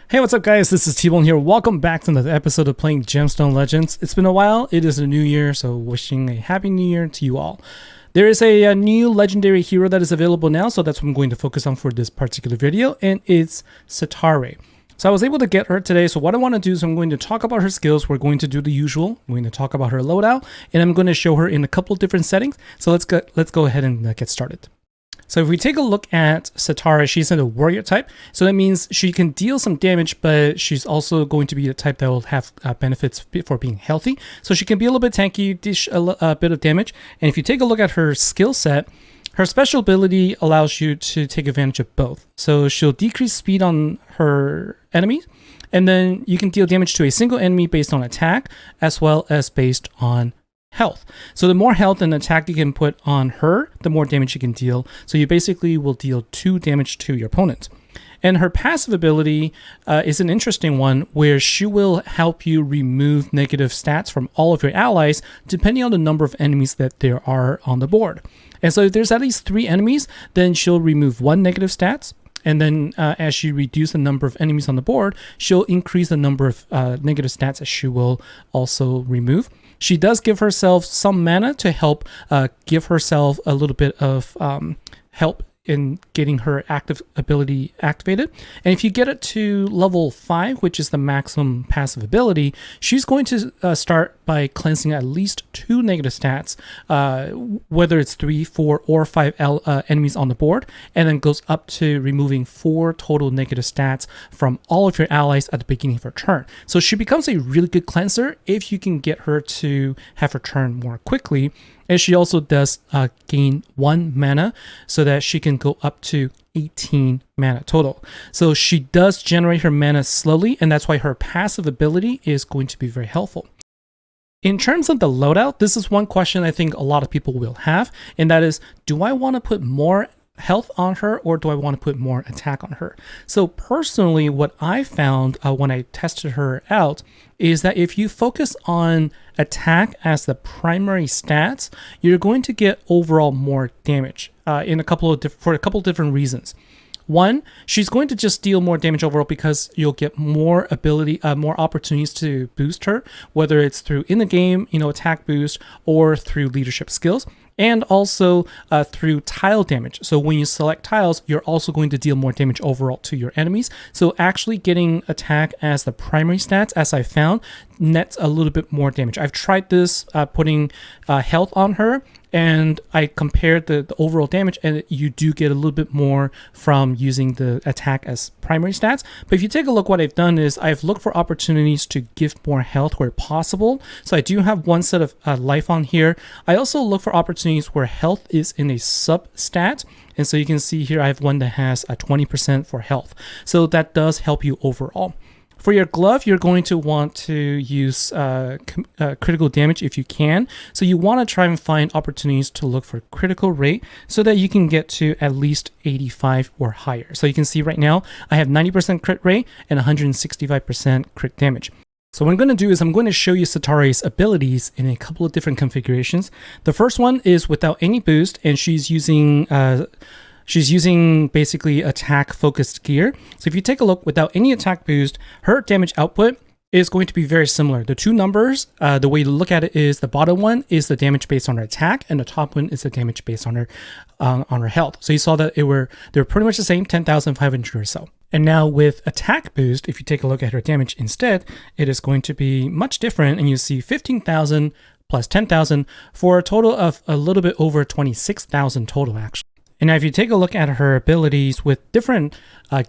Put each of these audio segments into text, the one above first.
Hey, what's up guys? This is T-Bone here. Welcome back to another episode of playing Gemstone Legends. It's been a while. It is a new year, so wishing a happy new year to you all. There is a new legendary hero that is available now, so that's what I'm going to focus on for this particular video, and it's Setareh. So I was able to get her today, so what I want to do is I'm going to talk about her skills. We're going to do the usual. I'm going to talk about her loadout, and I'm going to show her in a couple of different settings. So let's go ahead and get started. So if we take a look at Setareh, she's in a warrior type. So that means she can deal some damage, but she's also going to be the type that will have benefits for being healthy. So she can be a little bit tanky, dish a bit of damage. And if you take a look at her skill set, her special ability allows you to take advantage of both. So she'll decrease speed on her enemies, and then you can deal damage to a single enemy based on attack, as well as based on health. So the more health and attack you can put on her, the more damage you can deal. So you basically will deal 2 damage to your opponent. And her passive ability is an interesting one where she will help you remove negative stats from all of your allies depending on the number of enemies that there are on the board. And so if there's at least 3 enemies, then she'll remove 1 negative stats. And then as she reduces the number of enemies on the board, she'll increase the number of negative stats that she will also remove. She does give herself some mana to help give herself a little bit of help in getting her active ability activated. And if you get it to level 5, which is the maximum passive ability, she's going to start by cleansing at least 2 negative stats, whether it's 3, 4, or 5 enemies on the board, and then goes up to removing 4 total negative stats from all of your allies at the beginning of her turn. So she becomes a really good cleanser if you can get her to have her turn more quickly. And she also does gain 1 mana so that she can go up to 18 mana total. So she does generate her mana slowly, and that's why her passive ability is going to be very helpful. In terms of the loadout, this is one question I think a lot of people will have, and that is, do I want to put more health on her or do I want to put more attack on her? So personally, what I found when I tested her out is that if you focus on attack as the primary stats, you're going to get overall more damage for a couple of different reasons. One, she's going to just deal more damage overall because you'll get more more opportunities to boost her, whether it's through in the game, attack boost, or through leadership skills, and also through tile damage. So when you select tiles, you're also going to deal more damage overall to your enemies. So actually getting attack as the primary stats, as I found, nets a little bit more damage. I've tried this putting health on her, and I compared the overall damage, and you do get a little bit more from using the attack as primary stats. But if you take a look, what I've done is I've looked for opportunities to give more health where possible. So I do have 1 set of life on here. I also look for opportunities where health is in a sub stat. And so you can see here I have one that has a 20% for health. So that does help you overall. For your glove, you're going to want to use critical damage if you can. So you want to try and find opportunities to look for critical rate so that you can get to at least 85 or higher. So you can see right now, I have 90% crit rate and 165% crit damage. So what I'm going to do is I'm going to show you Setareh's abilities in a couple of different configurations. The first one is without any boost, and she's using basically attack focused gear. So if you take a look without any attack boost, her damage output is going to be very similar. The 2 numbers, the way to look at it is the bottom one is the damage based on her attack, and the top one is the damage based on her health. So you saw that they were pretty much the same, 10,500 or so. And now with attack boost, if you take a look at her damage instead, it is going to be much different, and you see 15,000 plus 10,000 for a total of a little bit over 26,000 total actually. And now if you take a look at her abilities with different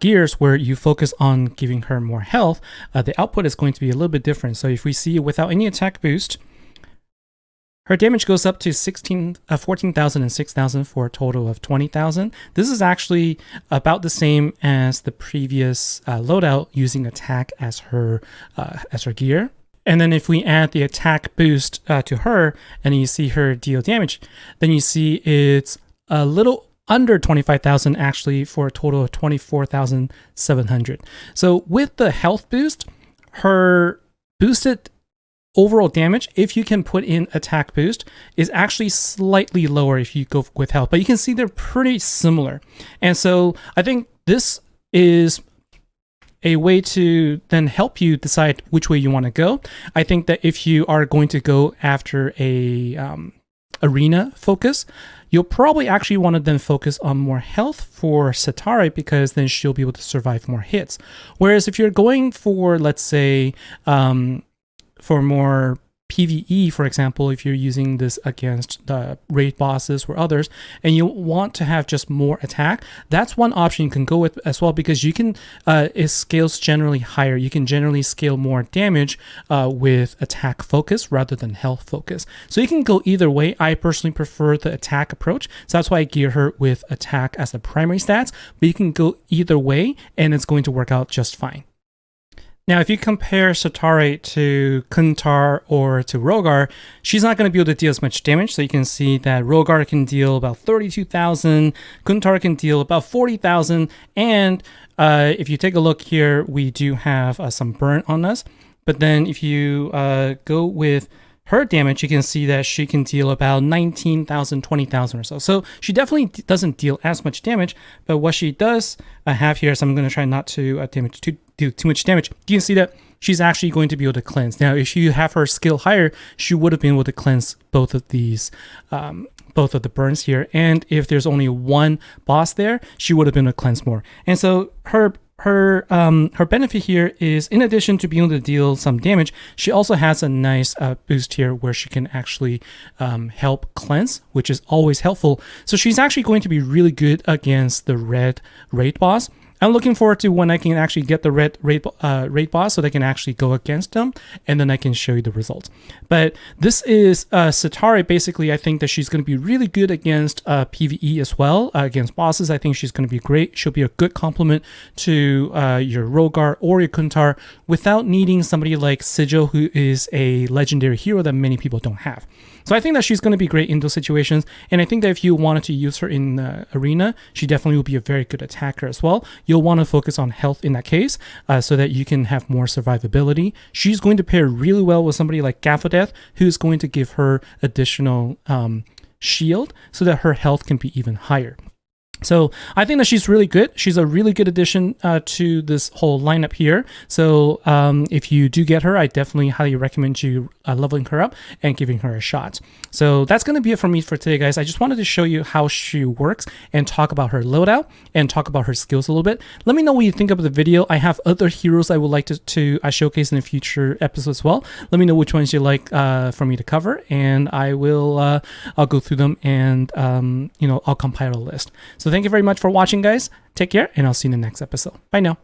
gears where you focus on giving her more health, the output is going to be a little bit different. So if we see without any attack boost, her damage goes up to 14,000 and 6,000 for a total of 20,000. This is actually about the same as the previous loadout using attack as her gear. And then if we add the attack boost to her and you see her deal damage, then you see it's a little under 25,000 actually for a total of 24,700. So with the health boost, her boosted overall damage, if you can put in attack boost, is actually slightly lower if you go with health, but you can see they're pretty similar. And so I think this is a way to then help you decide which way you want to go. I think that if you are going to go after a arena focus, you'll probably actually want to then focus on more health for Setareh, because then she'll be able to survive more hits. Whereas if you're going for, let's say, for more PvE, for example, if you're using this against the raid bosses or others, and you want to have just more attack, that's one option you can go with as well, because you can, it scales generally higher. You can generally scale more damage with attack focus rather than health focus. So you can go either way. I personally prefer the attack approach, so that's why I gear her with attack as the primary stats, but you can go either way and it's going to work out just fine. Now, if you compare Setareh to Kuntar or to Rogar, she's not going to be able to deal as much damage. So you can see that Rogar can deal about 32,000, Kuntar can deal about 40,000, and if you take a look here, we do have some burn on us. But then if you go with her damage, you can see that she can deal about 19,000, 20,000 or so. So she definitely doesn't deal as much damage, but what she does have here, so I'm going to try not to do too much damage. You can see that she's actually going to be able to cleanse. Now, if you have her skill higher, she would have been able to cleanse both of these, both of the burns here. And if there's only one boss there, she would have been able to cleanse more. And so her benefit here is, in addition to being able to deal some damage, she also has a nice boost here where she can actually help cleanse, which is always helpful. So she's actually going to be really good against the red raid boss. I'm looking forward to when I can actually get the red raid boss so they can actually go against them, and then I can show you the results. But this is Setareh. Basically, I think that she's going to be really good against PvE as well, against bosses. I think she's going to be great. She'll be a good complement to your Rogar or your Kuntar without needing somebody like Sigil, who is a legendary hero that many people don't have. So I think that she's going to be great in those situations, and I think that if you wanted to use her in the arena, she definitely will be a very good attacker as well. You'll want to focus on health in that case, so that you can have more survivability. She's going to pair really well with somebody like Gaffadeth, who's going to give her additional shield so that her health can be even higher. So I think that she's really good. She's a really good addition to this whole lineup here. So if you do get her, I definitely highly recommend you leveling her up and giving her a shot. So that's going to be it for me for today, guys. I just wanted to show you how she works and talk about her loadout and talk about her skills a little bit. Let me know what you think of the video. I have other heroes I would like to showcase in a future episode as well. Let me know which ones you like for me to cover, and I will I'll go through them, and I'll compile a list. So thank you very much for watching, guys. Take care, and I'll see you in the next episode. Bye now.